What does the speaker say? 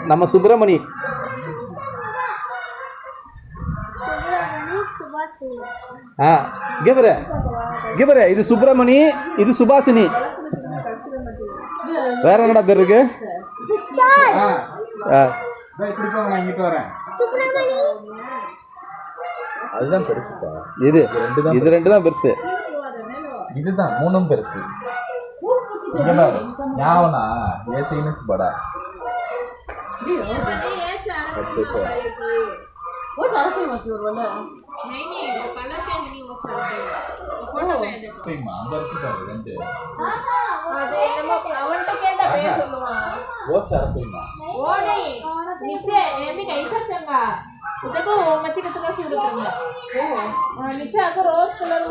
நம்ம சுப்பிரமணி கிபரே இது சுப்பிரமணி இது சுபாஷினி வேற என்னடா பேர் இருக்கு அதுதான் பெருசுப்பா இது ரெண்டு தான் பெருசு இதுதான் மூணும் பெருசு ஞாபகம்னா ஏத்தின்னு படா रोज कलर